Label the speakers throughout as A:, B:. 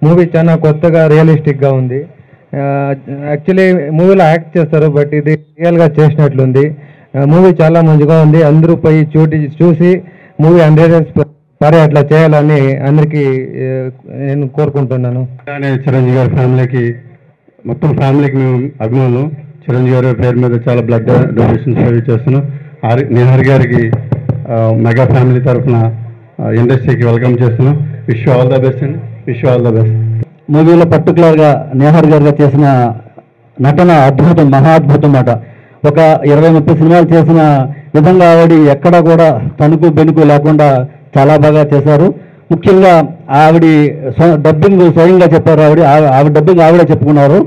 A: Movie చాలా కొత్తగా రియలిస్టిక్గా ఉంది. యాక్చువల్లీ మూవీలో యాక్ట్ చేస్తారు, బట్ ఇది రియల్గా చేసినట్లుంది. మూవీ చాలా మంచిగా ఉంది. అందరూ పోయి చూసి మూవీ 100 days పరే అట్లా చేయాలని అందరికీ నేను కోరుకుంటున్నాను.
B: చిరంజీవి గారి ఫ్యామిలీకి, మొత్తం ఫ్యామిలీకి మేము అభిమానులు. చిరంజీవి గారి పేరు మీద చాలా బ్లడ్ డొనేషన్ సర్వీస్ చేస్తున్నాం. నిహార్ గారికి మెగా ఫ్యామిలీ తరఫున ఇండస్ట్రీకి వెల్కమ్ చేస్తున్నాం. విష్ ఆల్ ద బెస్ట్ అండి. Wish all the best.
C: మూవీలో పర్టికులర్గా నిహార్ గారు చేసిన నటన అద్భుతం, మహా అద్భుతం మాట. ఒక 20-30 సినిమాలు చేసిన విధంగా ఆవిడ ఎక్కడా కూడా తణుకు బెనుకు లేకుండా చాలా బాగా చేశారు. ముఖ్యంగా ఆవిడ డబ్బింగ్ స్వయంగా చెప్పారు. ఆవిడ డబ్బింగ్ ఆవిడే చెప్పుకున్నారు.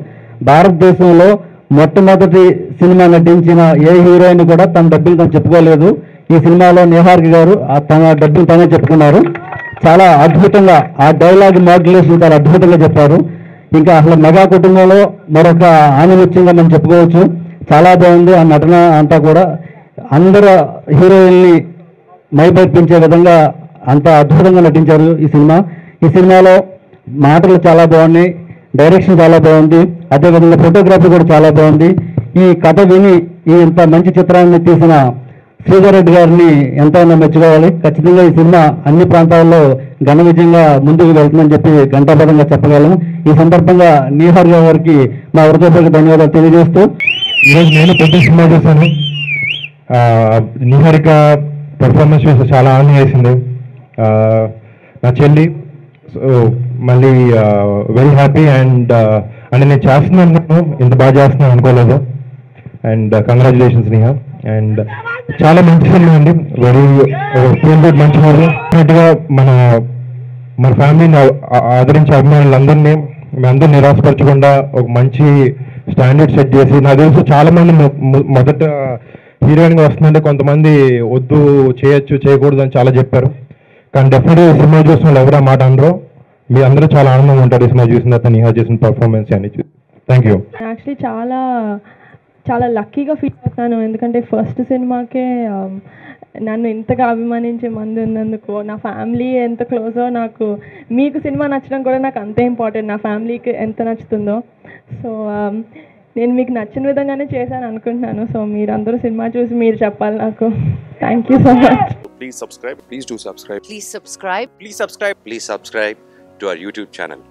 C: భారతదేశంలో మొట్టమొదటి సినిమా నటించిన ఏ హీరోయిన్ కూడా తన డబ్బింగ్ తను చెప్పుకోలేదు. ఈ సినిమాలో నిహార్ గారు తన డబ్బింగ్ తనే చెప్పుకున్నారు. చాలా అద్భుతంగా ఆ డైలాగ్ మాడ్యులేషన్ చాలా అద్భుతంగా చెప్పారు. ఇంకా అసలు మెగా కుటుంబంలో మరొక ఆనిముత్యంగా మనం చెప్పుకోవచ్చు. చాలా బాగుంది ఆ నటన అంతా కూడా. అందరు హీరోయిన్ని మైపర్పించే విధంగా అంత అద్భుతంగా నటించారు ఈ సినిమాలో మాటలు చాలా బాగున్నాయి, డైరెక్షన్ చాలా బాగుంది, అదేవిధంగా ఫోటోగ్రఫీ కూడా చాలా బాగుంది. ఈ కథ విని ఈ ఇంత మంచి చిత్రాన్ని తీసిన శ్రీధర్ రెడ్డి గారిని ఎంతైనా మెచ్చుకోవాలి. ఖచ్చితంగా ఈ సినిమా అన్ని ప్రాంతాల్లో ఘన విజయంగా ముందుకు వెళ్తుందని చెప్పి ఘంటాపథంగా చెప్పగలను. ఈ సందర్భంగా నిహార్ గారికి మా హృదయపూర్వక ధన్యవాదాలు తెలియజేస్తూ,
A: ఈరోజు నేను పెద్ద సినిమా చూశాను. నిహారిక పర్ఫార్మెన్స్ చూసి చాలా ఆనందం వేసింది. నా చెల్లి మళ్ళీ వెరీ హ్యాపీ. అండ్ నేను చేస్తున్నాను, ఇంత బాగా చేస్తున్నాను అనుకోలేదు. And congratulations Niha. అండ్ చాలా మంచి సినిమా అండి, వెరీ ఫీల్ గుడ్, మంచి మూవీ. డెఫినెట్గా మన ఫ్యామిలీని ఆదరించే అభిమానులందరినీ మేమందరూ నిరాశపరచకుండా ఒక మంచి స్టాండర్డ్ సెట్ చేసి, నాకు తెలుసు చాలా మంది మొదట హీరోయిన్గా వస్తుందంటే కొంతమంది వద్దు, చేయకూడదు అని చాలా చెప్పారు. కానీ డెఫినెట్గా ఈ సినిమా చూసిన వాళ్ళు ఎవరు ఆ మాట అనరు. మీ అందరూ చాలా ఆనందంగా ఉంటారు ఈ సినిమా చూసిన తర్వాత నిహా చేసిన పర్ఫార్మెన్స్ అని. Thank you.
D: యాక్చువల్లీ చాలా లక్కీగా ఫీల్ అవుతాను, ఎందుకంటే ఫస్ట్ సినిమాకే నన్ను ఇంతగా అభిమానించే మంది ఉన్నందుకు. నా ఫ్యామిలీ ఎంత క్లోజో నాకు, మీకు సినిమా నచ్చడం కూడా నాకు అంతే ఇంపార్టెంట్, నా ఫ్యామిలీకి ఎంత నచ్చుతుందో. సో నేను మీకు నచ్చిన విధంగానే చేశాను అనుకుంటున్నాను. సో మీరందరూ సినిమా చూసి మీరు చెప్పాలి నాకు. Thank you so much.
E: Please subscribe. Please do subscribe.
F: Please subscribe.
E: Please subscribe. Please subscribe to our YouTube channel.